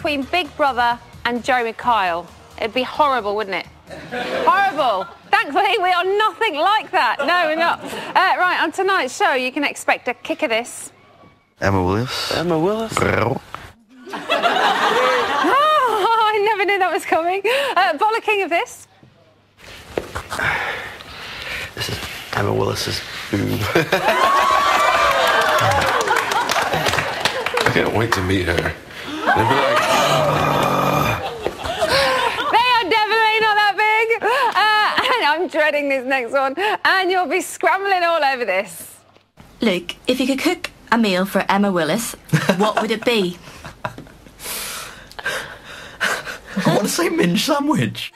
between Big Brother and Jeremy Kyle. It'd be horrible, wouldn't it? Horrible. Thankfully, we are nothing like that. No, we're not. Right, on tonight's show, you can expect a kick of this. Emma Willis. Emma Willis. Oh, I never knew that was coming. Bollocking of this. This is Emma Willis's boob. I can't wait to meet her. They'll be like, They are definitely not that big. And I'm dreading this next one. And you'll be scrambling all over this. Luke, if you could cook a meal for Emma Willis, what would it be? I want to say mince sandwich.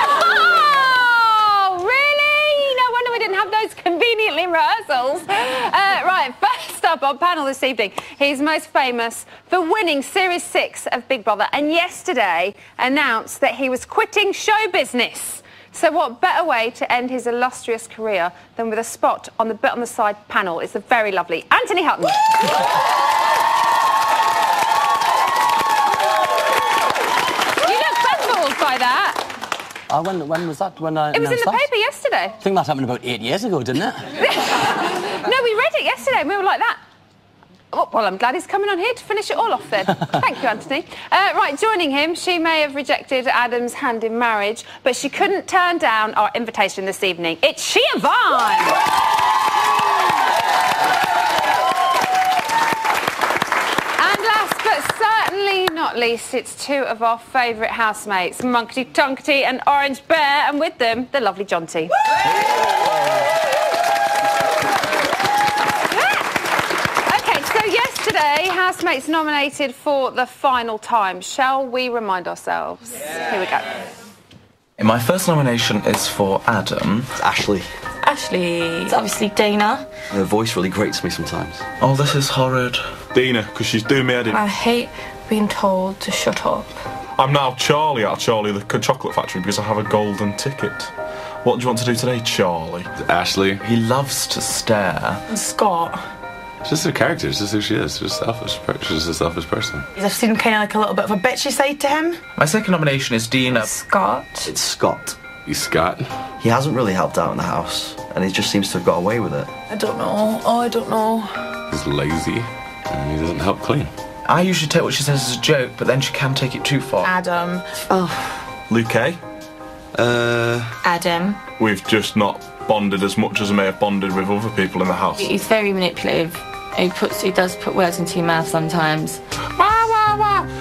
Oh, really? No wonder we didn't have those conveniently in rehearsals. Right, first up on panel this evening, he's most famous for winning Series 6 of Big Brother, and yesterday announced that he was quitting show business. So what better way to end his illustrious career than with a spot on the Bit on the Side panel? It's the very lovely Anthony Hutton. You look baffled by that. When was that? When I It was in the announced paper yesterday. I think that happened about 8 years ago, didn't it? No, we read it yesterday and we were like that. Oh, well, I'm glad he's coming on here to finish it all off then. Thank you, Anthony. Right, joining him, she may have rejected Adam's hand in marriage, but she couldn't turn down our invitation this evening. It's Siobhan! And last but certainly not least, it's two of our favourite housemates, Munkety Tunkety and Orange Bear, and with them, the lovely Jonty. Yesterday, housemates nominated for the final time. Shall we remind ourselves? Yeah. Here we go. My first nomination is for Adam. It's Ashley. Ashley. It's obviously Deena. Her voice really grates me sometimes. Oh, this is horrid. Deena, because she's doing me head in. I hate being told to shut up. I'm now Charlie at Charlie the Chocolate Factory because I have a golden ticket. What do you want to do today, Charlie? Ashley. He loves to stare. And Scott. It's just her character, it's just who she is. She's just selfish. She's just a selfish person. I've seen him kind of like a little bit of a bitchy side to him. My second nomination is Deena. Scott. It's Scott. He's Scott. He hasn't really helped out in the house, and he just seems to have got away with it. I don't know. Oh, I don't know. He's lazy, and he doesn't help clean. I usually take what she says as a joke, but then she can take it too far. Adam. Oh. Luke A? Adam. We've just not bonded as much as I may have bonded with other people in the house. He's very manipulative. He does put words into your mouth sometimes. Wah, wah, wah. So,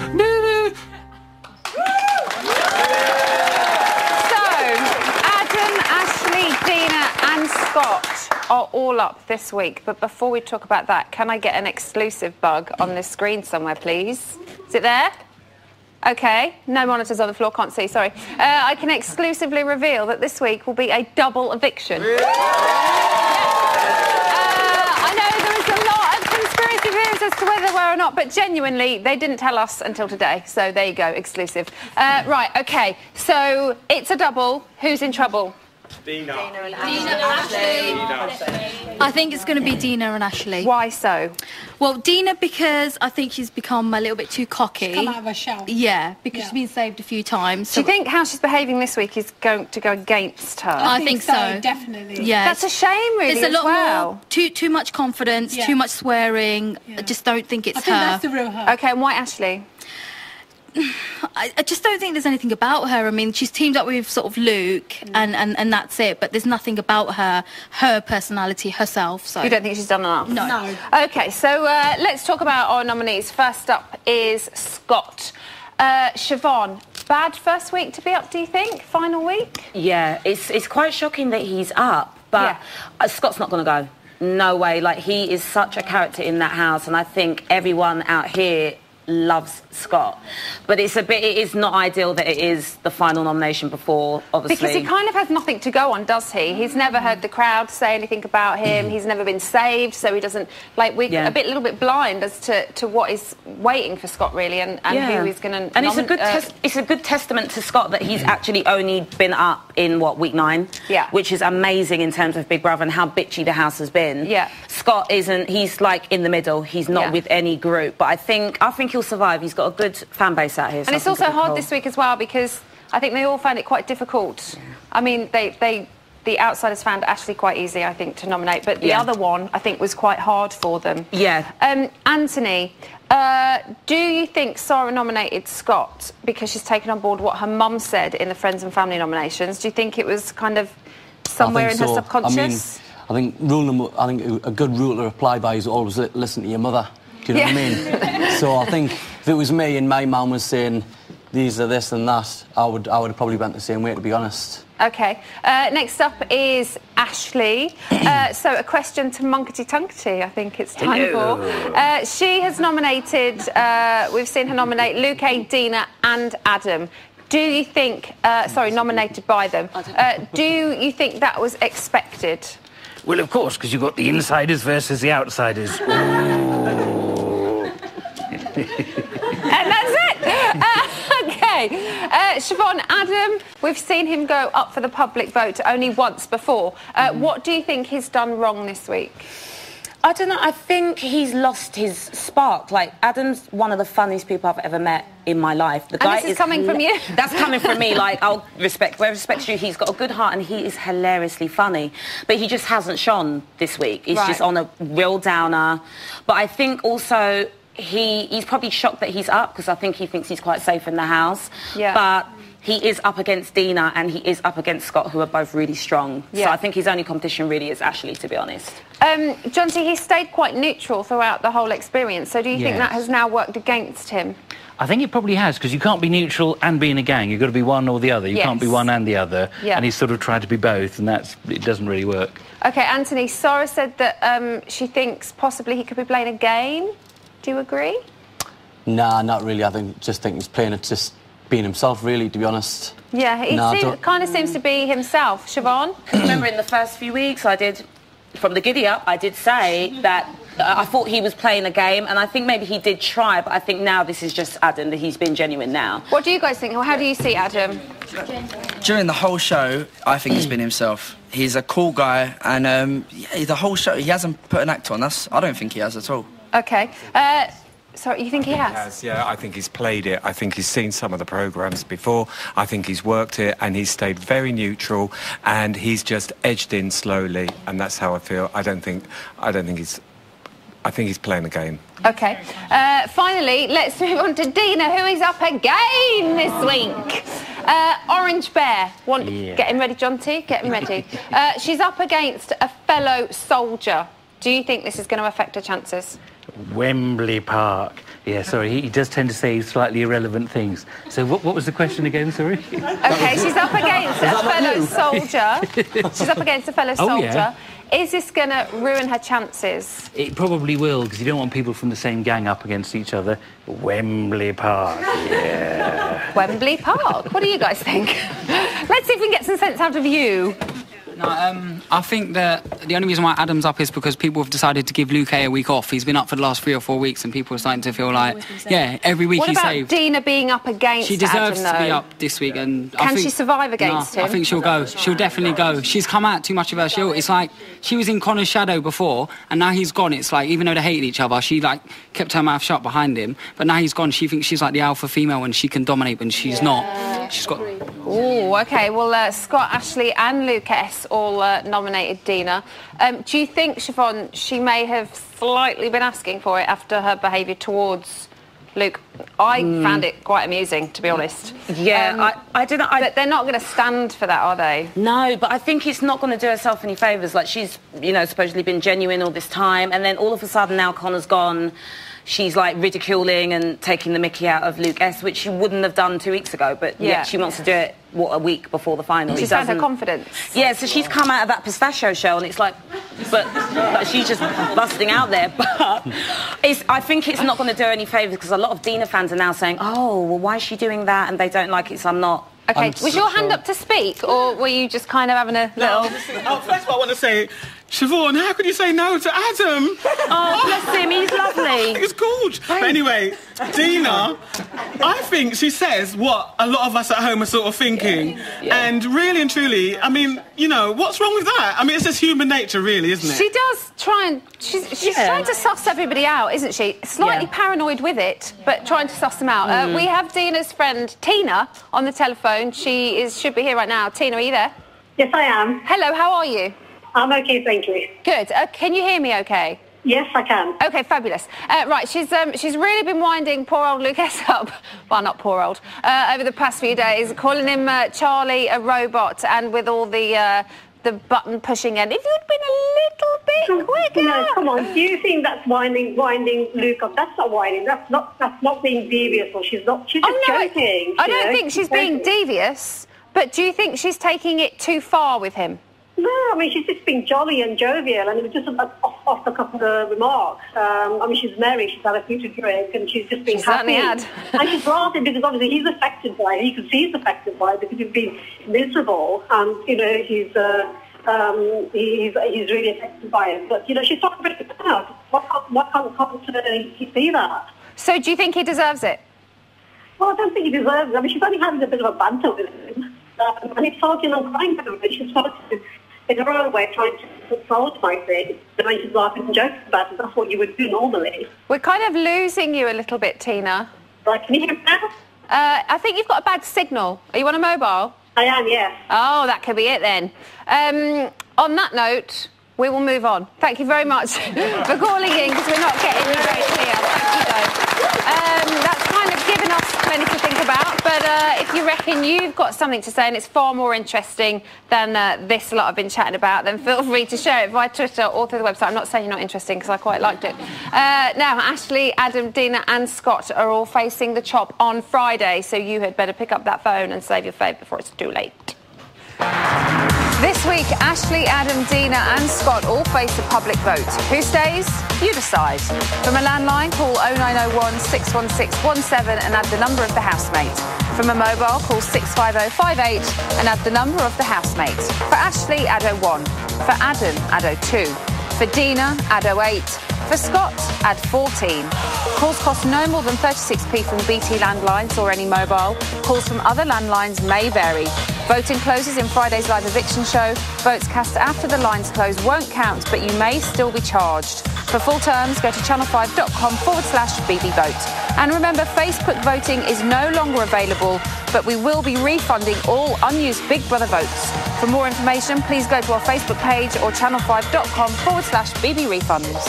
Adam, Ashley, Deena and Scott are all up this week. But before we talk about that, can I get an exclusive bug on this screen somewhere, please? Is it there? OK, no monitors on the floor, can't see, sorry. I can exclusively reveal that this week will be a double eviction. I know there is a lot of conspiracy theories as to whether they were or not, but genuinely, they didn't tell us until today. So there you go, exclusive. Right, OK, so it's a double. Who's in trouble? Deena and Ashley. I think it's going to be Deena and Ashley. Why so? Well, Deena because I think she's become a little bit too cocky. She's come out of her shell. Yeah, because she's been saved a few times. Do you think how she's behaving this week is going to go against her? I think so. Definitely. Yeah, that's a shame, really. There's a lot more. Too much confidence, too much swearing. I just don't think it's I think that's the real her. Okay, and why Ashley? I just don't think there's anything about her. I mean, she's teamed up with sort of Luke, and that's it. But there's nothing about her personality, herself. So you don't think she's done enough? No. Okay, so let's talk about our nominees. First up is Scott. Siobhan, bad first week to be up, do you think? Final week? Yeah, it's quite shocking that he's up, but Scott's not going to go. No way. Like, he is such a character in that house, and I think everyone out here loves Scott, but it is not ideal that it is the final nomination before, obviously. Because he kind of has nothing to go on, does he? He's never heard the crowd say anything about him. He's never been saved, so he doesn't, like, we're a little bit blind as to what is waiting for Scott, really, and who he's going to... And it's a good testament to Scott that he's actually only been up in, week 9? Yeah. Which is amazing in terms of Big Brother and how bitchy the house has been. Yeah. Scott isn't, he's, like, in the middle. He's not with any group, but I think he'll survive. He's got a good fan base out here. So and it's also hard this week as well because I think they all found it quite difficult. I mean, the Outsiders found Ashley quite easy, I think, to nominate, but the other one, I think, was quite hard for them. Yeah. Anthony, do you think Sarah nominated Scott because she's taken on board what her mum said in the Friends and Family nominations? Do you think it was kind of somewhere in her subconscious? I think a good rule to apply by is always listen to your mother. Do you know what I mean? So I think if it was me and my mum was saying these are this and that, I would have probably went the same way, to be honest. OK. Next up is Ashley. So a question to Munkety Tunkety, I think it's time for. She has nominated, we've seen her nominate Luke, Deena and Adam. Do you think, nominated by them, do you think that was expected? Well, of course, because you've got the insiders versus the outsiders. And that's it. OK. Siobhan, Adam, we've seen him go up for the public vote only once before. What do you think he's done wrong this week? I don't know. I think he's lost his spark. Like, Adam's one of the funniest people I've ever met in my life. The guy this is coming from you? That's coming from me. Like, I'll respect where respects you. He's got a good heart and he is hilariously funny. But he just hasn't shone this week. He's just on a real downer. But I think also he's probably shocked that he's up because I think he thinks he's quite safe in the house. Yeah. But he is up against Deena and he is up against Scott, who are both really strong. Yeah. So I think his only competition really is Ashley, to be honest. John T, he stayed quite neutral throughout the whole experience. So do you think that has now worked against him? I think it probably has, because you can't be neutral and be in a gang. You've got to be one or the other. You can't be one and the other. Yeah. And he's sort of tried to be both, and it doesn't really work. OK, Anthony, Sarah said that she thinks possibly he could be playing a game. Do you agree? Nah, not really. I just think he's playing it, just being himself, really, to be honest. Yeah, he kind of seems to be himself. Siobhan? Remember, in the first few weeks, from the giddy up, I did say that I thought he was playing a game, and I think maybe he did try, but I think now this is just Adam, that he's been genuine now. What do you guys think? How do you see Adam? During the whole show, I think he's been himself. He's a cool guy, and the whole show, he hasn't put an act on us. I don't think he has at all. OK. Sorry, you think he has? Yeah, I think he's played it. I think he's seen some of the programmes before. I think he's worked it and he's stayed very neutral and he's just edged in slowly, and that's how I feel. I think he's playing the game. OK. Finally, let's move on to Deena, who is up again this week. Orange Bear. Get him ready, John T. Get him ready. She's up against a fellow soldier. Do you think this is going to affect her chances? Wembley Park. Yeah, sorry, he does tend to say slightly irrelevant things. So what was the question again, sorry? OK, she's up against a fellow soldier. She's up against a fellow soldier. Yeah. Is this going to ruin her chances? It probably will, because you don't want people from the same gang up against each other. Wembley Park, yeah. Wembley Park? What do you guys think? Let's see if we can get some sense out of you. No, I think that the only reason why Adam's up is because people have decided to give Luke a week off. He's been up for the last 3 or 4 weeks and people are starting to feel like, every week he's saved. What about Deena being up against She deserves Adam, to be up this week. And Can she survive against him? I think she'll go. She'll definitely go. She's come out too much of her shield. It's like she was in Connor's shadow before and now he's gone. It's like, even though they hated each other, she kept her mouth shut behind him. But now he's gone. She thinks she's like the alpha female and she can dominate when she's not. She's got... Oh, OK. Well, Scott, Ashley and Luke S all nominated Deena. Do you think, Siobhan, she may have slightly been asking for it after her behaviour towards Luke? I found it quite amusing, to be honest. Yeah, I don't know. But they're not going to stand for that, are they? No, but I think it's not going to do herself any favours. Like, she's, supposedly been genuine all this time, and then all of a sudden now Connor's gone. She's ridiculing and taking the mickey out of Luke S, which she wouldn't have done 2 weeks ago, but yet she wants to do it, a week before the final. She's found her confidence. Yeah, so she's come out of that pistachio show and it's but she's just busting out there. But I think it's not going to do her any favours because a lot of Deena fans are now saying, oh, well, why is she doing that? And they don't like it, so I'm not. OK, was your hand up to speak, or were you just kind of having a little... First of all, I want to say, Siobhan, how could you say no to Adam? Oh, bless him, he's lovely. He's good. But anyway, Deena, I think she says what a lot of us at home are sort of thinking. And really and truly, I mean, you know, what's wrong with that? I mean, it's just human nature, really, isn't it? She does try and... She's trying to suss everybody out, isn't she? Slightly paranoid with it, but trying to suss them out. We have Deena's friend, Tina, on the telephone. She should be here right now. Tina, are you there? Yes, I am. Hello, how are you? I'm okay, thank you. Good. Can you hear me okay? Yes, I can. Okay, fabulous. Right, she's really been winding poor old Luke S up. Well, not poor old. Over the past few days, calling him Charlie a robot, and with all the button pushing in. If you'd been a little bit quicker. No, come on. Do you think that's winding Luke up? That's not winding. That's not being devious. Or she's just joking. I don't think she's being devious. But do you think she's taking it too far with him? No, I mean, she's just being jolly and jovial, and it was just off the cuff of the remarks. I mean, she's married, she's had a few to drink, and she's just being happy. And she's laughing because obviously he's affected by it. He can see he's affected by it because he's been miserable, and, you know, he's really affected by it. But, you know, she's talking about it now. Why can't he see that? So do you think he deserves it? Well, I don't think he deserves it. I mean, she's only having a bit of a banter with him. And he's talking and crying about it. She's talking in her own way, trying to console him, I think. And when she's laughing and joking about it, that's what you would do normally. We're kind of losing you a little bit, Tina. Right, can you hear me now? I think you've got a bad signal. Are you on a mobile? I am, yes. Oh, that could be it then. On that note, we will move on. Thank you very much for calling in, because we're not getting you very clear. Thank you, though. That's kind of given us plenty to think about, but if you reckon you've got something to say and it's far more interesting than this lot I've been chatting about, then feel free to share it via Twitter or through the website. I'm not saying you're not interesting, because I quite liked it. Now, Ashley, Adam, Deena and Scott are all facing the chop on Friday, so you had better pick up that phone and save your fave before it's too late. This week, Ashley, Adam, Deena and Scott all face a public vote. Who stays? You decide. From a landline, call 0901 616 17 and add the number of the housemate. From a mobile, call 65058 and add the number of the housemate. For Ashley, add 01. For Adam, add 02. For Deena, add 08. For Scott, add 14. Calls cost no more than 36p from BT landlines or any mobile. Calls from other landlines may vary. Voting closes in Friday's live eviction show. Votes cast after the lines close won't count, but you may still be charged. For full terms, go to channel5.com/BBVote. And remember, Facebook voting is no longer available, but we will be refunding all unused Big Brother votes. For more information, please go to our Facebook page or channel5.com/BBrefunds.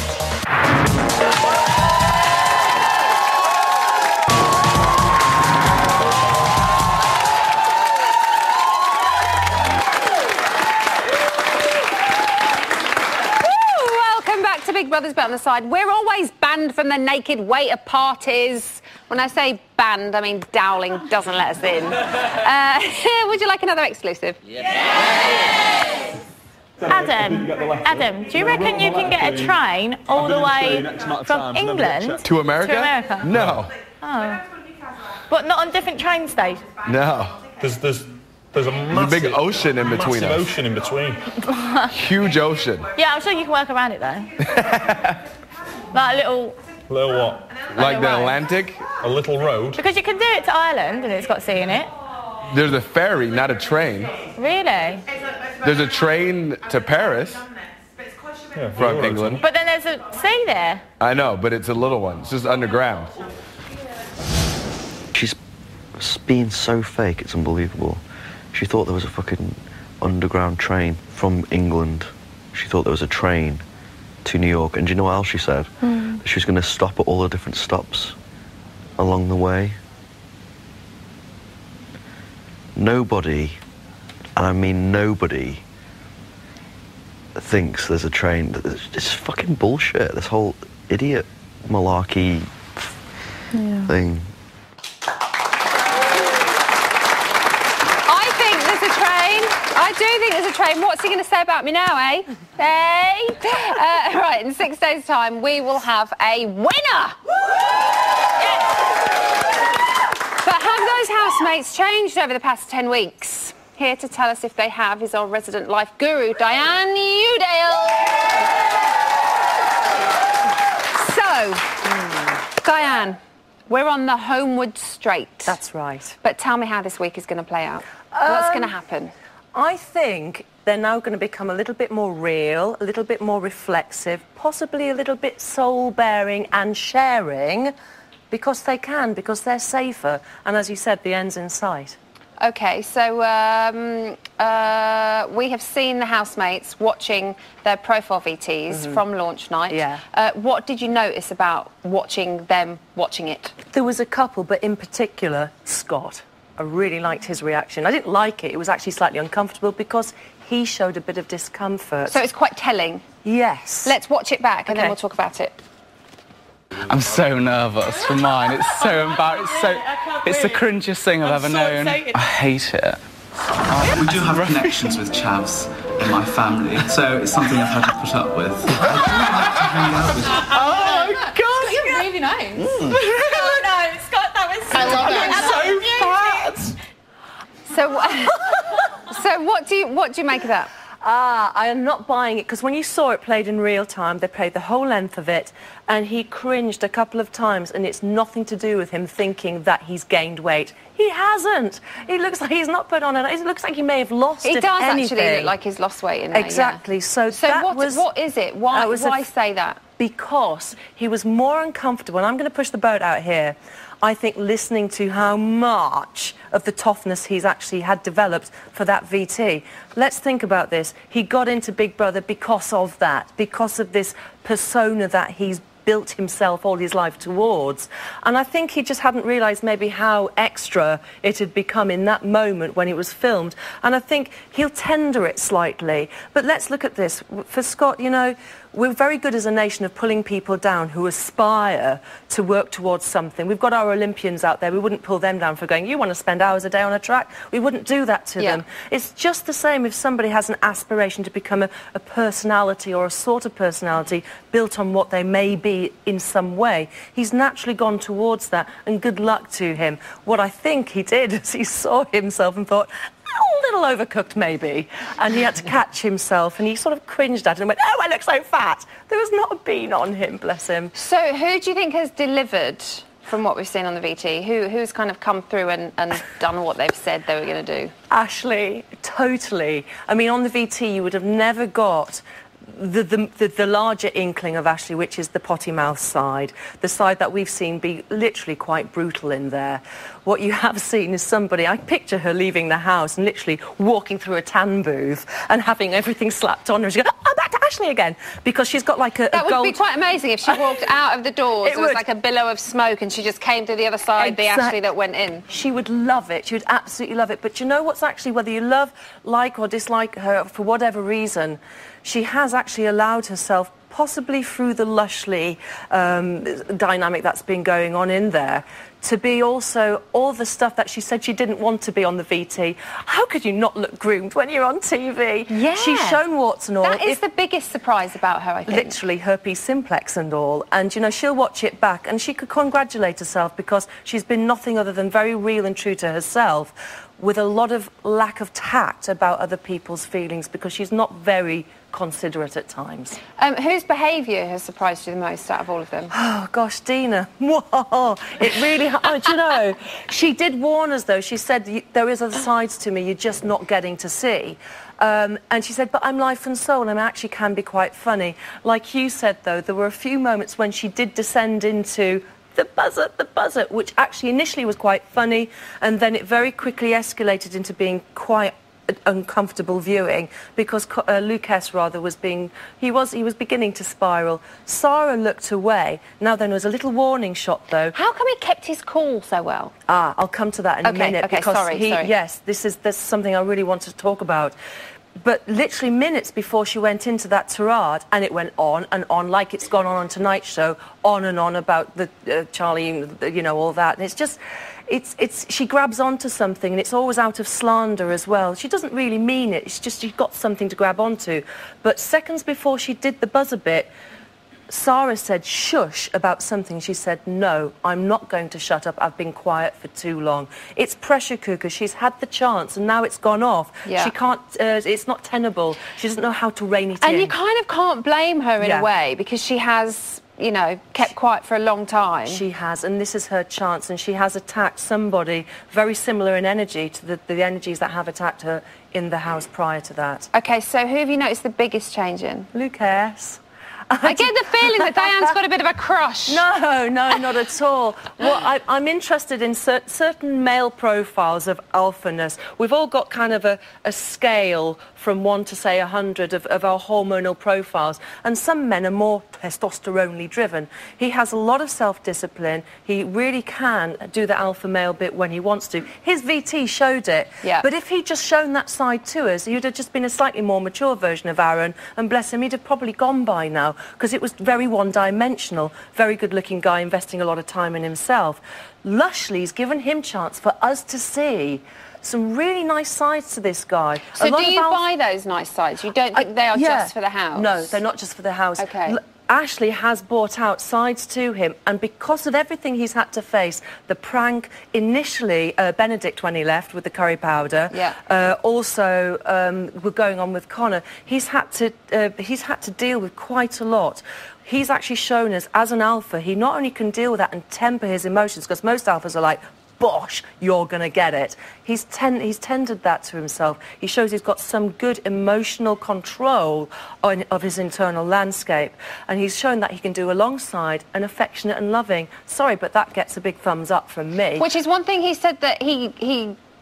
Big Brother's Bet on the Side. We're always banned from the naked waiter parties. When I say banned, I mean Dowling doesn't let us in. Would you like another exclusive? Yes! Adam, do you reckon you can get a train all the way from England to America? No. Oh. But not on different train stations? No. There's a massive, big ocean in between us. Ocean in between. Huge ocean. Yeah, I'm sure you can work around it though. Like a little... Little what? Like the Atlantic? A little road? Because you can do it to Ireland and it's got sea in it. There's a ferry, not a train. Really? There's a train to Paris from England. But then there's a sea there. I know, but it's a little one. It's just underground. She's being so fake, it's unbelievable. She thought there was a fucking underground train from England. She thought there was a train to New York. And do you know what else she said? That she was going to stop at all the different stops along the way. Nobody, and I mean nobody, thinks there's a train. It's fucking bullshit, this whole idiot malarkey thing. I do think there's a train. What's he going to say about me now, eh? Hey? Right, in 6 days' time, we will have a winner! Yes. But have those housemates changed over the past 10 weeks? Here to tell us if they have is our resident life guru, Diane Udale. So, Diane, we're on the homeward straight. That's right. But tell me how this week is going to play out. What's going to happen? I think they're now going to become a little bit more real, a little bit more reflexive, possibly a little bit soul-bearing and sharing, because they can, because they're safer. And as you said, the end's in sight. OK, so we have seen the housemates watching their profile VTs from launch night. Yeah. What did you notice about watching them watching it? There was a couple, but in particular, Scott. I really liked his reaction. I didn't like it. It was actually slightly uncomfortable because he showed a bit of discomfort. So it's quite telling? Yes. Let's watch it back and then we'll talk about it. I'm so nervous for mine. It's so embarrassing. It's the cringiest thing I've ever known. I hate it. We do have connections with chavs in my family, so it's something I've had to put up with. I do like to hang out with. Oh, God! You're really nice. Oh, no, Scott, that was so so fat. So what do you make of that? I am not buying it, because when you saw it played in real time, they played the whole length of it, and he cringed a couple of times, and it's nothing to do with him thinking that he's gained weight. He hasn't. He looks like he's not put on it. It looks like he may have lost it. He does anything. actually look like he's lost weight in there. Exactly. Yeah. So what is it? Why say that? Because he was more uncomfortable, and I'm going to push the boat out here. I think listening to how much of the toughness he's actually had developed for that VT. Let's think about this. He got into Big Brother because of that, because of this persona that he's built himself all his life towards. And I think he just hadn't realised maybe how extra it had become in that moment when it was filmed. And I think he'll tender it slightly. But let's look at this. For Scott, you know, we're very good as a nation of pulling people down who aspire to work towards something. We've got our Olympians out there. We wouldn't pull them down for going, you want to spend hours a day on a track? We wouldn't do that to them. It's just the same if somebody has an aspiration to become a personality or a sort of personality built on what they may be in some way. He's naturally gone towards that, and good luck to him. What I think he did is he saw himself and thought, a little overcooked maybe, and he had to catch himself, and he sort of cringed at it and went, oh, I look so fat. There was not a bean on him, bless him. So who do you think has delivered from what we've seen on the VT? Who's kind of come through and done what they've said they were going to do? Ashley, totally. I mean, on the VT you would have never got the larger inkling of Ashley, which is the potty mouth side, the side that we've seen be literally quite brutal in there. What you have seen is somebody, I picture her leaving the house and literally walking through a tan booth and having everything slapped on her. She goes, oh, back to Ashley again, because she's got like a That would gold... be quite amazing if she walked out of the doors, It there was would. like a billow of smoke and she just came through the other side, the Ashley that went in. She would love it. She would absolutely love it. But you know what's actually, whether you love, like or dislike her for whatever reason, she has actually allowed herself, possibly through the Lushly dynamic that's been going on in there, to be also all the stuff that she said she didn't want to be on the VT. How could you not look groomed when you're on TV? Yeah. She's shown warts and all. That is the biggest surprise about her, I think. Literally herpes simplex and all. And, you know, she'll watch it back and she could congratulate herself because she's been nothing other than very real and true to herself, with a lot of lack of tact about other people's feelings, because she's not very considerate at times. Whose behaviour has surprised you the most out of all of them? Oh, gosh, Deena. Whoa. It really... do you know, she did warn us, though. She said, there is other sides to me you're just not getting to see. And she said, but I'm life and soul, and I actually can be quite funny. Like you said, though, there were a few moments when she did descend into the buzzer, which actually initially was quite funny, and then it very quickly escalated into being quite uncomfortable viewing, because Luke S. rather was being, he was beginning to spiral. Sarah looked away. Now then, there was a little warning shot though. How come he kept his cool so well? I'll come to that in a minute. Okay, because sorry. Yes, this is something I really want to talk about. But literally minutes before she went into that tirade, and it went on and on, like it's gone on Tonight Show, on and on about the Charlie, you know, all that. And it's just, she grabs onto something, and it's always out of slander as well. She doesn't really mean it. It's just she's got something to grab onto. But seconds before she did the buzzer bit, Sarah said shush about something. She said, no, I'm not going to shut up. I've been quiet for too long. It's pressure cooker. She's had the chance and now it's gone off. Yeah. She can't, it's not tenable. She doesn't know how to rein it in. And you kind of can't blame her in a way because she has, you know, kept quiet for a long time. She has, and this is her chance, and she has attacked somebody very similar in energy to the energies that have attacked her in the house prior to that. OK, so who have you noticed the biggest change in? Luke S. I get the feeling that Diane's got a bit of a crush. No, not at all. Well, I'm interested in certain male profiles of alphaness. We've all got kind of a scale from 1 to, say, 100 of our hormonal profiles, and some men are more testosterone-y driven. He has a lot of self-discipline. He really can do the alpha male bit when he wants to. His VT showed it. Yeah. But if he'd just shown that side to us, he would have just been a slightly more mature version of Aaron, and bless him, he'd have probably gone by now, because it was very one-dimensional, very good-looking guy investing a lot of time in himself. Lushly's given him chance for us to see some really nice sides to this guy. So do you buy those nice sides? You don't think they are just for the house? No, they're not just for the house. OK. Ashley has brought out sides to him, and because of everything he's had to face, the prank initially, Benedict when he left with the curry powder, also we're going on with Connor, he's had to deal with quite a lot. He's actually shown us as an alpha, he not only can deal with that and temper his emotions, because most alphas are like, bosh, you're going to get it. He's tendered that to himself. He shows he's got some good emotional control of his internal landscape. And he's shown that he can do alongside an affectionate and loving. Sorry, but that gets a big thumbs up from me. Which is one thing he said that he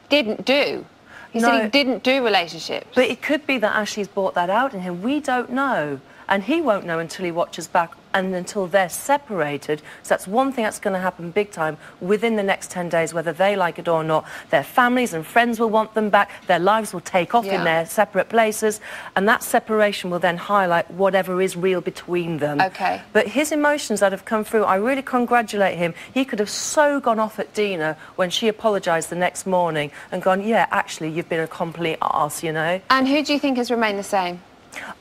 didn't do. He said he didn't do relationships. But it could be that Ashley's brought that out in him. We don't know. And he won't know until he watches back and until they're separated. So that's one thing that's going to happen big time within the next 10 days, whether they like it or not. Their families and friends will want them back. Their lives will take off in their separate places. And that separation will then highlight whatever is real between them. OK. But his emotions that have come through, I really congratulate him. He could have so gone off at Deena when she apologised the next morning and gone, yeah, actually, you've been a complete arse, you know. And who do you think has remained the same?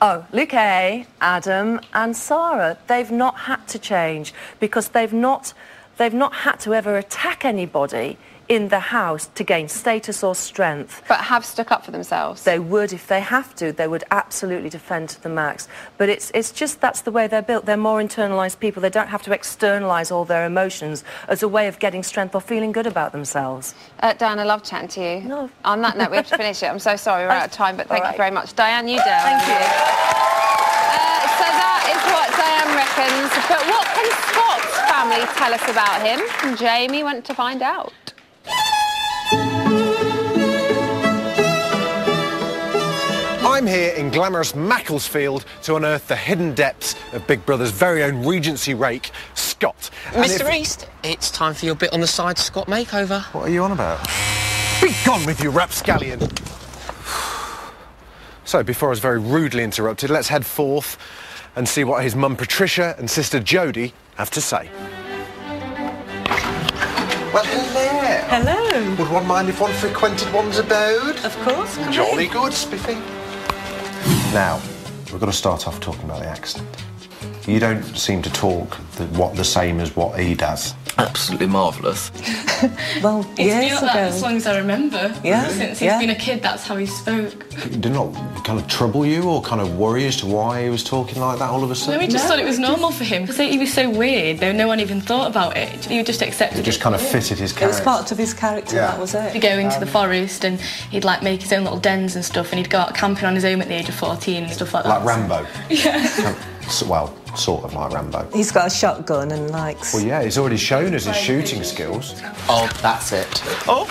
Oh, Luke A, Adam and Sarah, they've not had to change because they've not had to ever attack anybody in the house to gain status or strength. But have stuck up for themselves. They would if they have to. They would absolutely defend to the max. But it's just that's the way they're built. They're more internalised people. They don't have to externalise all their emotions as a way of getting strength or feeling good about themselves. Diane, I love chatting to you. No. On that note, we have to finish it. I'm so sorry we're out of time, but thank you very much. Diane, you down. Thank you. So that is what Diane reckons. But what can Scott's family tell us about him? And Jamie went to find out. I'm here in glamorous Macclesfield to unearth the hidden depths of Big Brother's very own Regency rake, Scott. Mr. East, it's time for your bit on the side Scott makeover. What are you on about? Be gone with you, rapscallion! So, before I was very rudely interrupted, let's head forth and see what his mum Patricia and sister Jodie have to say. Well, hello. Hello. Would one mind if one frequented one's abode? Of course. Jolly good, Spiffy. Now, we've got to start off talking about the accent. You don't seem to talk the same as what he does. Absolutely marvellous. Well, It's been like that as long as I remember. Yeah. Since he's been a kid, that's how he spoke. Did it not kind of trouble you or kind of worry as to why he was talking like that all of a No, sudden? we just thought it was normal for him. Because he was so weird, though no one even thought about it. He just accepted it. It just kind of fitted his character. It was part of his character, that was it. He'd go into the forest and he'd like make his own little dens and stuff, and he'd go out camping on his own at the age of 14 and stuff like that. Like Rambo? Yeah. Well, sort of like Rambo. He's got a shotgun and likes... Well, yeah, he's already shown us his shooting skills. Oh, that's it. Oh,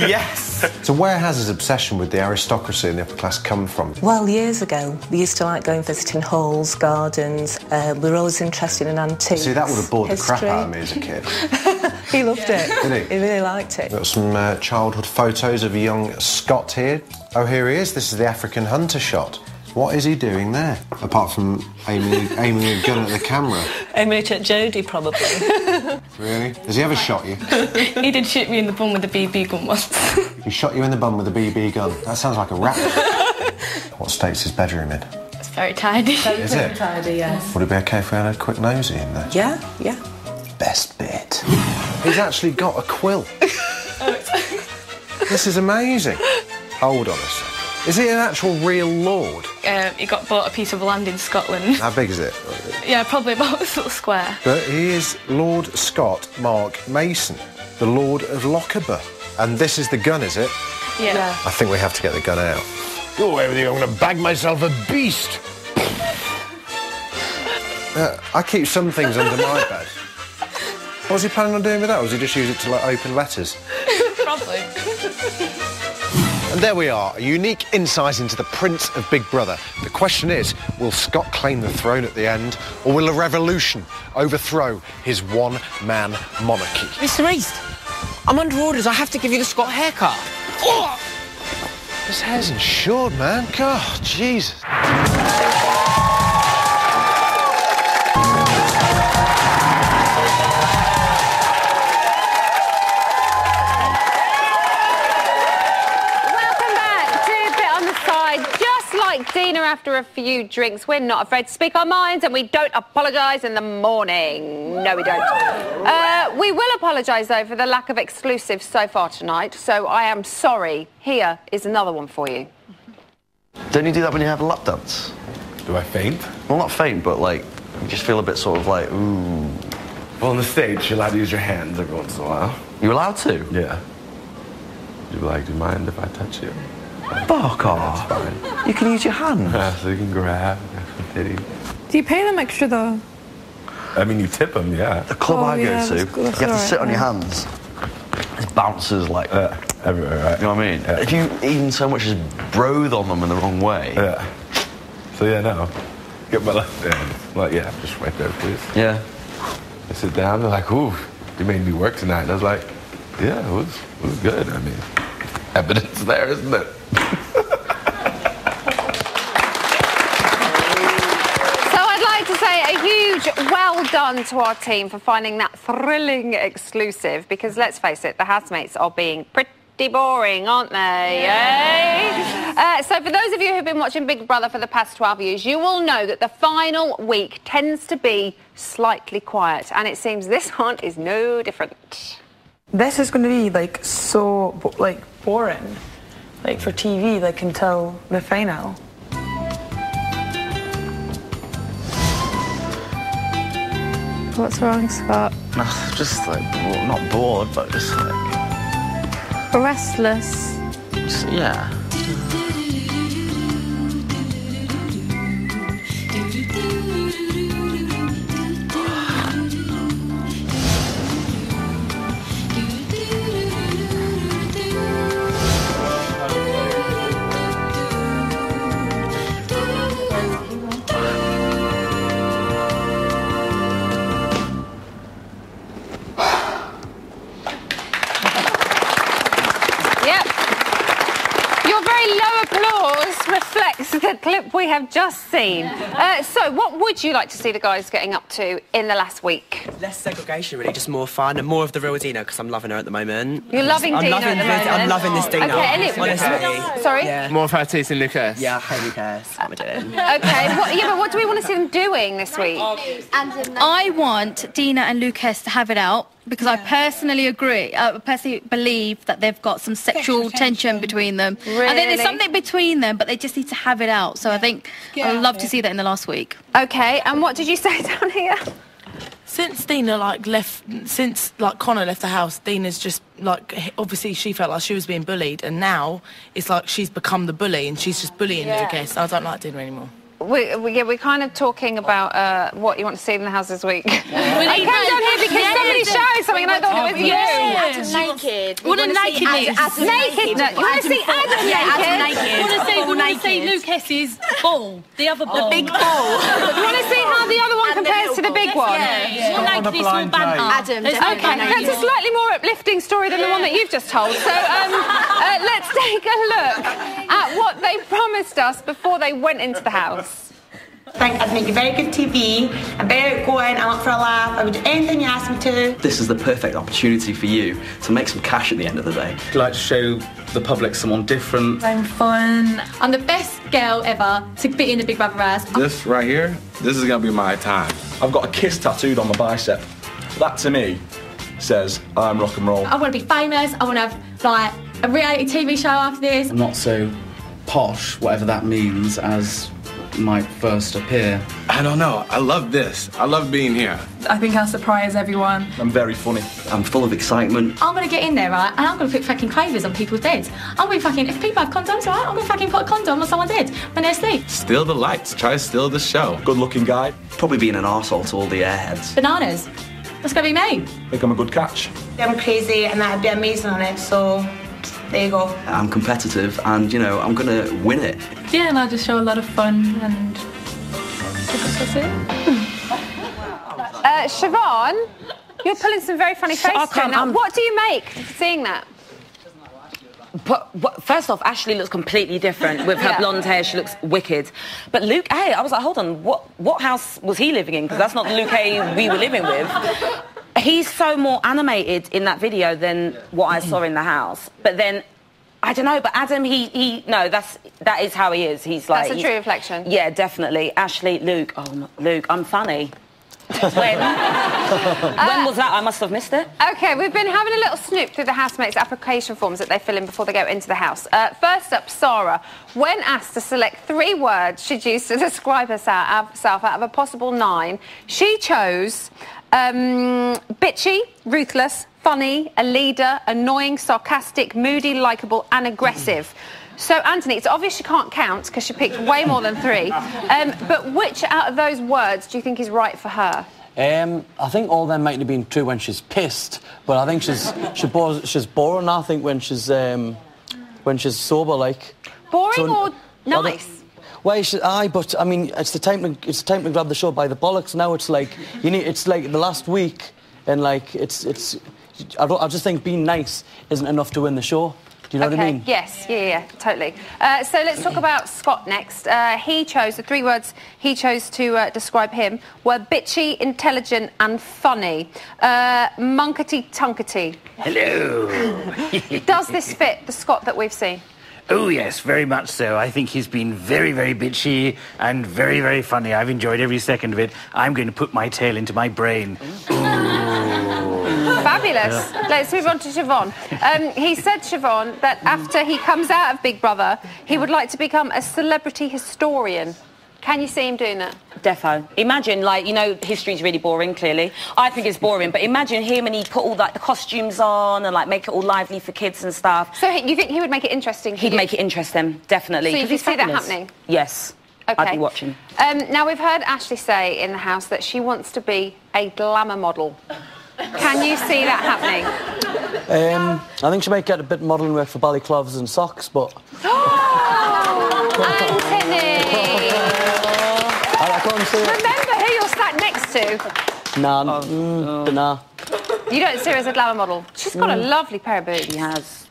yes! So where has his obsession with the aristocracy and the upper class come from? Well, years ago, we used to like going visiting halls, gardens. We were always interested in antiques. See, that would have bored the crap out of me as a kid. He loved it. Did he? He really liked it. Got some childhood photos of a young Scott here. Oh, here he is. This is the African hunter shot. What is he doing there? Apart from aiming a gun at the camera. Aiming it at Jodie, probably. Really? Has he ever shot you? He did shoot me in the bum with a BB gun once. He shot you in the bum with a BB gun? That sounds like a rap. What state's his bedroom in? It's very tidy. Is it? Tidy, yes. Would it be okay if we had a quick nosy in there? Yeah, yeah. Best bit. He's actually got a quilt. This is amazing. Hold on a second. Is he an actual real lord? He bought a piece of land in Scotland. How big is it? Yeah, probably about a sort of square. But he is Lord Scott Mark Mason, the Lord of Lochaber. And this is the gun, is it? Yeah. I think we have to get the gun out. Go away with you, I'm going to bag myself a beast. I keep some things under my bed. What was he planning on doing with that? Or was he just use it to, like, open letters? Probably. And there we are, a unique insight into the Prince of Big Brother. The question is, will Scott claim the throne at the end, or will a revolution overthrow his one-man monarchy? Mr. East, I'm under orders. I have to give you the Scott haircut. Oh! His hair's insured, man. God, Jesus. Deena, after a few drinks, we're not afraid to speak our minds and we don't apologise in the morning. No, we don't. We will apologise, though, for the lack of exclusives so far tonight, so I am sorry. Here is another one for you. Don't you do that when you have a lap dance? Do I faint? Well, not faint, but, like, you just feel a bit sort of like, ooh. Well, on the stage, you're allowed to use your hands every once in a while. You're allowed to? Yeah. Do you mind if I touch you? Fuck off. You can use your hands. So you can grab. Do you pay them extra, though? I mean, you tip them, yeah. The club I go to, you have to sit on your hands. There's bouncers, like, everywhere, right? You know what I mean? Yeah. If you even so much as broth on them in the wrong way. Yeah. So, yeah, no. Get my left hand. Like, yeah, just right there, please. Yeah. I sit down, they're like, ooh, you made me work tonight. And I was like, yeah, it was good. I mean, evidence there, isn't it? A huge well done to our team for finding that thrilling exclusive, because let's face it, the housemates are being pretty boring, aren't they? Yeah. So for those of you who've been watching Big Brother for the past 12 years, you will know that the final week tends to be slightly quiet, and it seems this one is no different. This is going to be, like, so, like, boring. Like, for TV, like, until the final. What's wrong, Scott? Just like, not bored, but just like... Restless. Just, yeah. Reflects the clip we have just seen. So, what would you like to see the guys getting up to in the last week? Less segregation, really, just more fun and more of the real Deena, because I'm loving her at the moment. You're loving Deena at the moment? I'm loving this Deena. Okay, honestly. Sorry? Yeah. More of her teasing Lucas. Yeah, hey Lucas, what am I doing? Okay, but what do we want to see them doing this week? I want Deena and Lucas to have it out, because I personally agree, I personally believe that they've got some sexual tension between them. Really? I think there's something between them, but they just need to have it out. So I think I'd love to see that in the last week. Okay, and what did you say down here? Since Deena, like, Connor left the house, Deena's just, like, obviously she felt like she was being bullied, and now it's like she's become the bully, and she's just bullying Lucas. I don't like Deena anymore. We're kind of talking about what you want to see in the house this week. I came down here because somebody shouted something and I thought it was you. Adam naked. What a nakedness. Naked. You want to see Adam naked? We want to see Lucas's ball. The other ball. The big ball. You want to see how the other one compares to the big one? More naked is more banter. Adam. Okay, that's a slightly more uplifting story than the one that you've just told. So let's take a look at what they promised us before they went into the house. I think I'd make a very good TV. I'm very outgoing, I'm up for a laugh, I would do anything you asked me to. This is the perfect opportunity for you to make some cash at the end of the day. I'd like to show the public someone different. I'm fun. I'm the best girl ever to be in the Big Brother house. This right here, this is going to be my time. I've got a kiss tattooed on my bicep. That, to me, says I'm rock and roll. I want to be famous. I want to have, like, a reality TV show after this. I'm not so posh, whatever that means, as might first appear. I don't know. I love this. I love being here. I think I'll surprise everyone. I'm very funny. I'm full of excitement. I'm going to get in there, right, and I'm going to put fucking quavers on people's heads. I'm going to fucking, if people have condoms, right, I'm going to fucking put a condom on someone's head when they're asleep. Steal the lights. Try to steal the show. Good looking guy. Probably being an arsehole to all the airheads. Bananas. That's going to be me. I think I'm a good catch. I'm crazy and that'd be amazing on it, so there you go. I'm competitive and, you know, I'm going to win it. Yeah, and I'll just show a lot of fun and that's it. Siobhan, you're pulling some very funny faces right now. What do you make of seeing that? But first off, Ashley looks completely different with her blonde hair. She looks wicked. But Luke A, I was like, hold on, what house was he living in? Because that's not the Luke A we were living with. He's so more animated in that video than what I saw in the house. But then, I don't know, but Adam, no, that is how he is. He's like... That's a true reflection. Yeah, definitely. Ashley, Luke, Luke, I'm funny. When was that? I must have missed it. OK, we've been having a little snoop through the housemates' application forms that they fill in before they go into the house. First up, Sarah. When asked to select 3 words she'd use to describe herself out of a possible 9, she chose bitchy, ruthless, funny, a leader, annoying, sarcastic, moody, likeable and aggressive. So, Anthony, it's obvious she can't count because she picked way more than 3. But which out of those words do you think is right for her? I think all them might have been true when she's pissed, but I think she's boring. I think when she's sober, like boring or nice. Well, but I mean, it's the time to grab the show by the bollocks. Now it's like it's like the last week, and like it's. I just think being nice isn't enough to win the show. Do you know what I mean? Yes, yeah, totally. So let's talk about Scott next. He chose, the 3 words he chose to describe him were bitchy, intelligent and funny. Munkety-tunkety. Hello. Does this fit the Scott that we've seen? Oh, yes, very much so. I think he's been very, very bitchy and very, very funny. I've enjoyed every second of it. I'm going to put my tail into my brain. Fabulous. Let's move on to Siobhan. He said, Siobhan, that after he comes out of Big Brother, he would like to become a celebrity historian. Can you see him doing that? Defo. Imagine, like, you know, history's really boring, clearly. I think it's boring, but imagine him and he put all, like, the costumes on and, like, make it all lively for kids and stuff. So you think he would make it interesting? He'd make it interesting, definitely. So you can see that happening? Yes. Okay. I'd be watching. Now, we've heard Ashley say in the house that she wants to be a glamour model. Can you see that happening? I think she might get a bit of modelling work for ballycloths and socks, but... Anthony! I can't see it. Remember who you're sat next to? Nah, nah. You don't see her as a glamour model. She's got a lovely pair of boobs. She has.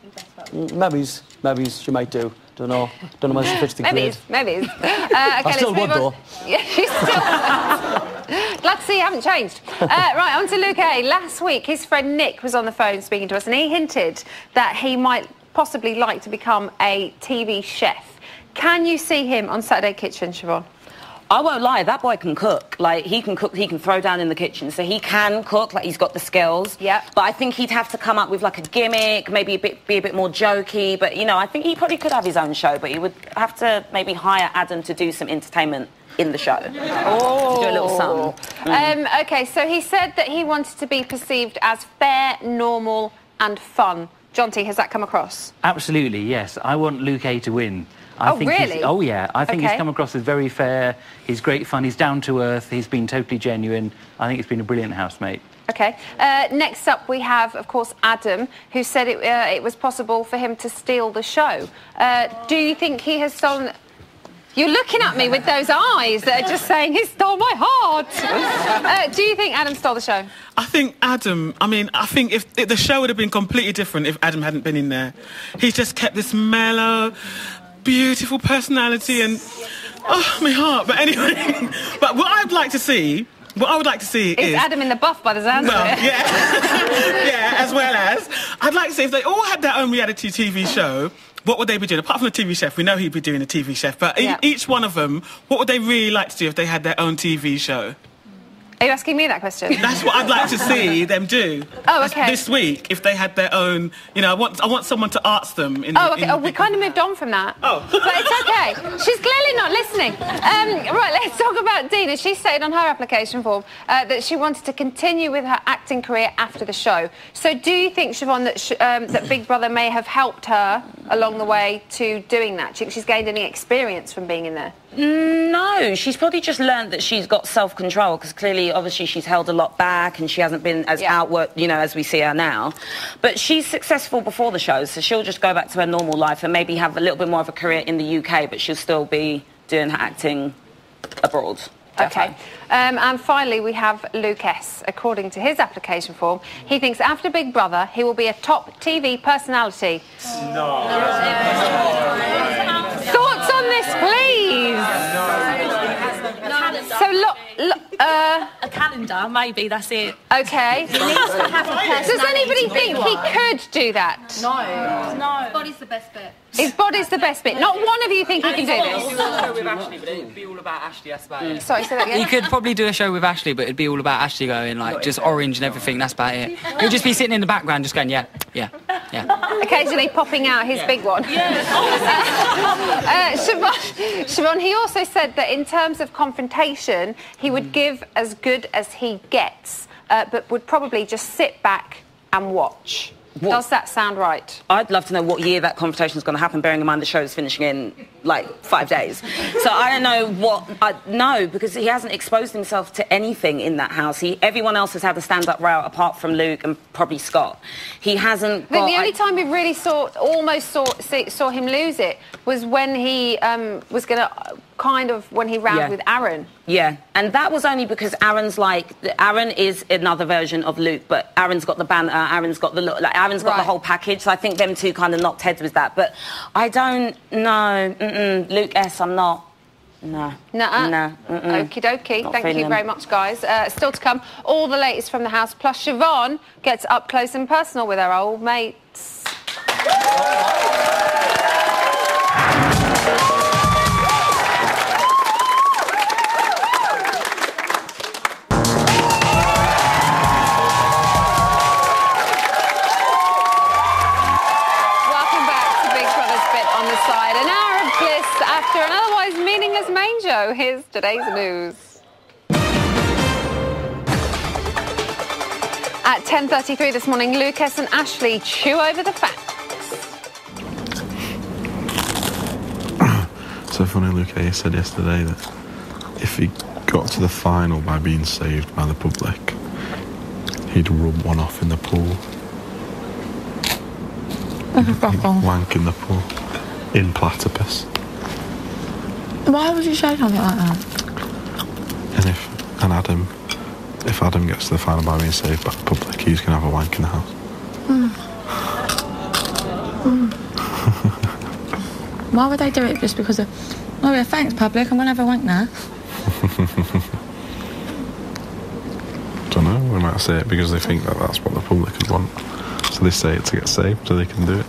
Maybe she might do. Don't know whether she fits the grade. Maybe. I still would, though. Yeah, you still Glad to see you haven't changed. Right, on to Luke A. Last week, his friend Nick was on the phone speaking to us, and he hinted that he might possibly like to become a TV chef. Can you see him on Saturday Kitchen, Siobhan? I won't lie, that boy can cook. Like, he can cook, he can throw down in the kitchen, so he can cook, like, he's got the skills. Yeah. But I think he'd have to come up with, like, a gimmick, maybe be a bit more jokey, but, you know, I think he probably could have his own show, but he would have to maybe hire Adam to do some entertainment in the show. Oh. To do a little something. OK, so he said that he wanted to be perceived as fair, normal and fun. Jonty, has that come across? Absolutely, yes. I want Luke A to win. I think really? Oh, yeah. I think he's come across as very fair. He's great fun. He's down to earth. He's been totally genuine. I think it's been a brilliant housemate. OK. Next up, we have, of course, Adam, who said it was possible for him to steal the show. Do you think he has stolen... You're looking at me with those eyes that are just saying he stole my heart. Do you think Adam stole the show? I think Adam, I think if the show would have been completely different if Adam hadn't been in there. He's just kept this mellow, beautiful personality, and Oh, my heart. But anyway, but what I would like to see is Adam in the buff by the sound of it. Yeah, as well as I'd like to see if they all had their own reality TV show. What would they be doing? Apart from the TV chef, we know he'd be doing a TV chef, but each one of them, what would they really like to do if they had their own TV show? Are you asking me that question? That's what I'd like to see them do. Oh, okay. This week, if they had their own, you know, I want someone to ask them. We kind of moved on from that. Oh. But it's okay. She's clearly not listening. Right, let's talk about Deena. She stated on her application form that she wanted to continue with her acting career after the show. So do you think, Siobhan, that Big Brother may have helped her along the way to doing that? Do you think she's gained any experience from being in there? No, she's probably just learned that she's got self-control, because clearly, obviously, she's held a lot back and she hasn't been as outward, you know, as we see her now. But she's successful before the show, so she'll just go back to her normal life and maybe have a little bit more of a career in the UK, but she'll still be doing her acting abroad. Okay. And finally, we have Luke S. According to his application form, he thinks after Big Brother, he will be a top TV personality. No. Thoughts on this, please? So, a calendar, maybe, that's it. Okay. He needs to have a personality. Does anybody think he could do that? No. His body's the best bit. His body's the best bit. Not one of you think he can do this. with Ashley, but it'd be all about Ashley, that's about it. Sorry, say that again. You could probably do a show with Ashley, but it'd be all about Ashley going, like, just orange and everything, that's about it. He'll just be sitting in the background just going, yeah. Occasionally popping out his big one. Siobhan, he also said that in terms of confrontation, he would give as good as he gets, but would probably just sit back and watch. Does that sound right? I'd love to know what year that confrontation is going to happen, bearing in mind the show is finishing in, like, 5 days. So I don't know what... No, because he hasn't exposed himself to anything in that house. Everyone else has had a stand-up row, apart from Luke and probably Scott. He hasn't got... The only time we really almost saw him lose it was when he was going to... when he round with Aaron. Yeah, and that was only because Aaron is another version of Luke, but Aaron's got the banter, Aaron's got the look, like Aaron's got the whole package, so I think them two kind of knocked heads with that, but I don't know, Luke S, I'm not, no. Okie dokie, thank you very much, guys. Still to come, all the latest from the house, plus Siobhan gets up close and personal with her old mates. After an otherwise meaningless main show, here's today's news. At 10:33 this morning, Lucas and Ashley chew over the facts. So funny, Luke said yesterday that if he got to the final by being saved by the public, he'd rub one off in the pool. He'd wank in the pool. In platypus. Why would you say something like that? And if Adam gets to the final by being saved by the public, he's going to have a wank in the house. Why would they do it just because of... Oh yeah, thanks public, I'm going to have a wank now. Don't know, we might say it because they think that that's what the public would want. So they say it to get saved so they can do it.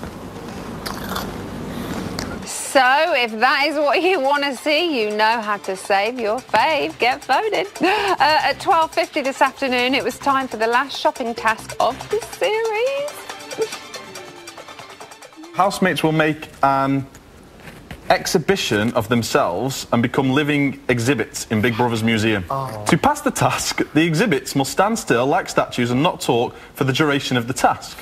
So, if that is what you want to see, you know how to save your fave. Get voted. At 12:50 this afternoon, it was time for the last shopping task of the series. Housemates will make an exhibition of themselves and become living exhibits in Big Brother's museum. To pass the task, the exhibits must stand still like statues and not talk for the duration of the task.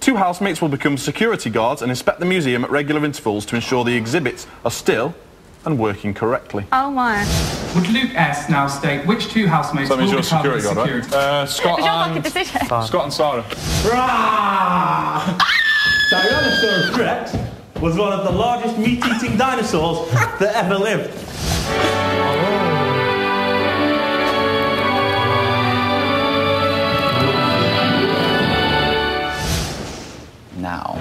2 housemates will become security guards and inspect the museum at regular intervals to ensure the exhibits are still and working correctly. Oh my. Would Luke S now state which 2 housemates will become the security guard, right? Scott and Sarah. Tyrannosaurus Rex was one of the largest meat-eating dinosaurs that ever lived. Now.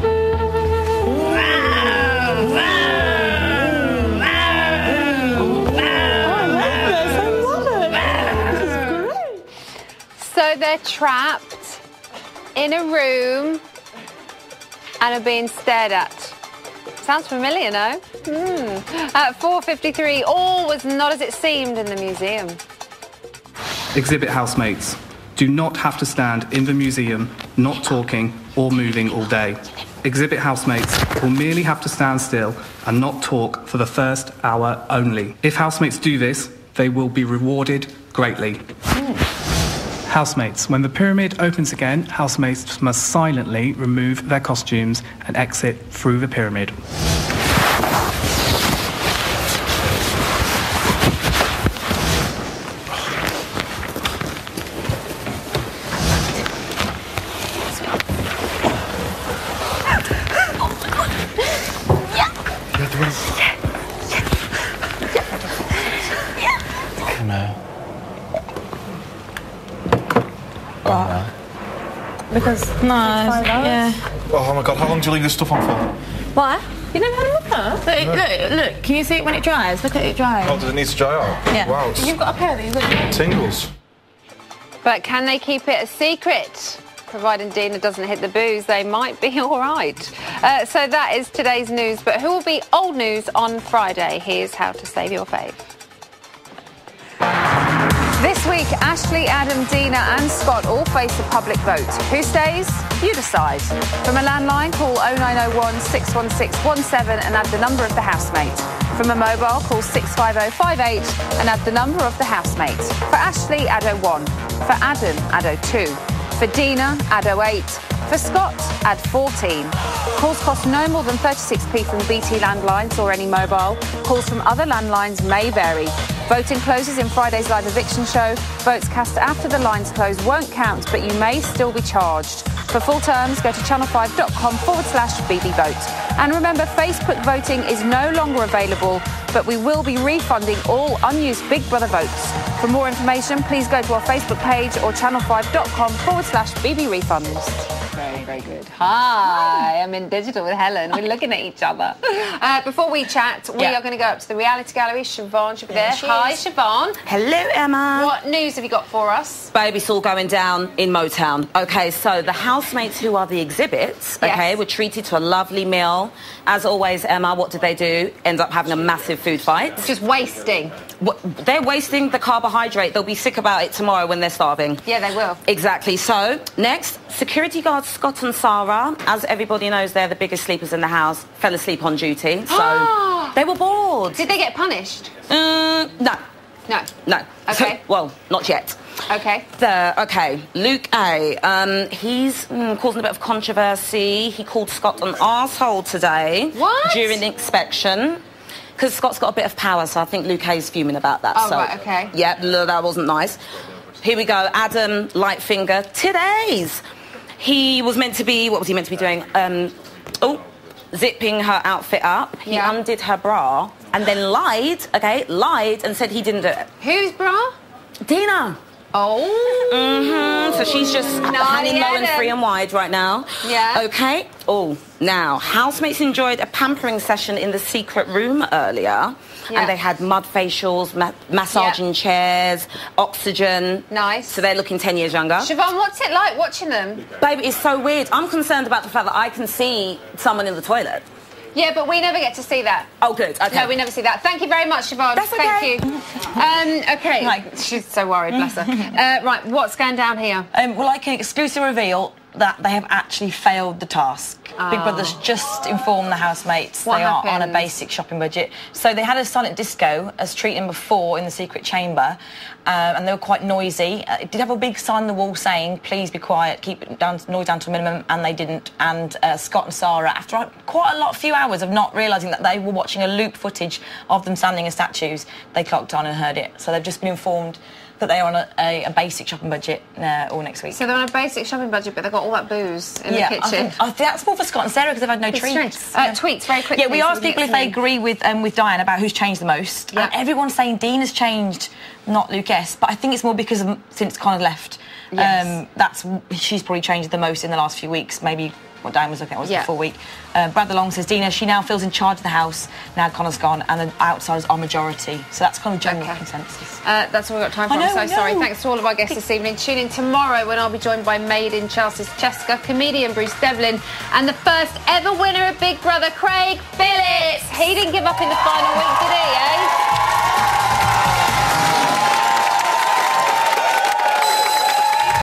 they're trapped in a room and are being stared at. Sounds familiar, no? At 4:53, all was not as it seemed in the museum. Exhibit housemates do not have to stand in the museum, not talking or moving all day. Exhibit housemates will merely have to stand still and not talk for the first hour only. If housemates do this, they will be rewarded greatly. Housemates, when the pyramid opens again, housemates must silently remove their costumes and exit through the pyramid. Because yeah. Oh my god, how long do you leave this stuff on for? What? You never had a look? Look, can you see it when it dries? Look at it dry. Oh, does it need to dry out? Yeah. Wow. You've got a pair of these. Tingles. But can they keep it a secret? Providing Deena doesn't hit the booze, they might be all right. So that is today's news. But who will be old news on Friday? Here's how to save your fave. This week, Ashley, Adam, Deena and Scott all face a public vote. Who stays? You decide. From a landline, call 0901 616 17 and add the number of the housemate. From a mobile, call 65058 and add the number of the housemate. For Ashley, add 01. For Adam, add 02. For Deena, add 08. For Scott, add 14. Calls cost no more than 36p from BT landlines or any mobile. Calls from other landlines may vary. Voting closes in Friday's live eviction show. Votes cast after the lines close won't count, but you may still be charged. For full terms, go to channel5.com/BBVote. And remember, Facebook voting is no longer available, but we will be refunding all unused Big Brother votes. For more information, please go to our Facebook page or channel5.com/BBrefunds. Very, very good. Hi, I'm in digital with Helen. We're looking at each other. Before we chat, we are going to go up to the reality gallery. Siobhan should be there. Hi, Siobhan. Hello, Emma. What news have you got for us? Baby, it's all going down in Motown. Okay, so the housemates who are the exhibits, okay, were treated to a lovely meal. As always, Emma, what did they do? End up having a massive food fight. Just wasting. They're wasting the carbohydrate. They'll be sick about it tomorrow when they're starving. Yeah, they will. Exactly. So, next, security guards Scott and Sarah, as everybody knows, they're the biggest sleepers in the house, fell asleep on duty. So, they were bored. Did they get punished? No. No. No. Okay. Well, not yet. Okay. Okay, Luke A. He's causing a bit of controversy. He called Scott an arsehole today. What? During the inspection. Because Scott's got a bit of power, so I think Luke A. is fuming about that. Oh, so, right, okay. Yeah, that wasn't nice. Here we go. Adam Lightfinger. Today's. He was meant to be... What was he meant to be doing? Zipping her outfit up. He undid her bra and then lied and said he didn't do it. Whose bra? Deena. Oh. So she's just hanging low and free and wide right now. Yeah. Okay. Oh, now, housemates enjoyed a pampering session in the secret room earlier. Yeah. And they had mud facials, massaging chairs, oxygen. Nice. So they're looking 10 years younger. Siobhan, what's it like watching them? Baby, it's so weird. I'm concerned about the fact that I can see someone in the toilet. Yeah, but we never get to see that. Oh, good. Okay. No, we never see that. Thank you very much, Siobhan. That's okay. Thank you. Okay. Like, she's so worried, bless her. Right, what's going down here? Well, I can exclusively reveal that they have actually failed the task. Big Brother's just informed the housemates they are on a basic shopping budget. So they had a silent disco as treating before in the secret chamber, and they were quite noisy. It did have a big sign on the wall saying, please be quiet, keep noise down to a minimum, and they didn't. And Scott and Sarah, after quite a few hours of not realising that they were watching a loop footage of them standing as statues, they clocked on and heard it. So they've just been informed that they are on a basic shopping budget all next week. So they're on a basic shopping budget, but they've got all that booze in the kitchen. I think that's more for Scott and Sarah because they've had no treats. Tweets, very quickly. Yeah, we asked people if they agree with Diane about who's changed the most. And everyone's saying Dean has changed, not Luke S. But I think it's more because since Connor left. Yes. She's probably changed the most in the last few weeks. Maybe what Dan was looking at was the full week. Brad Long says, Deena, she now feels in charge of the house. Now Connor's gone, and the outsiders are majority. So that's kind of general consensus. That's all we've got time for. I'm so sorry. Thanks to all of our guests this evening. Tune in tomorrow when I'll be joined by Maid in Chelsea's Cheska, comedian Bruce Devlin, and the first ever winner of Big Brother, Craig Phillips. He didn't give up in the final week, did he, eh?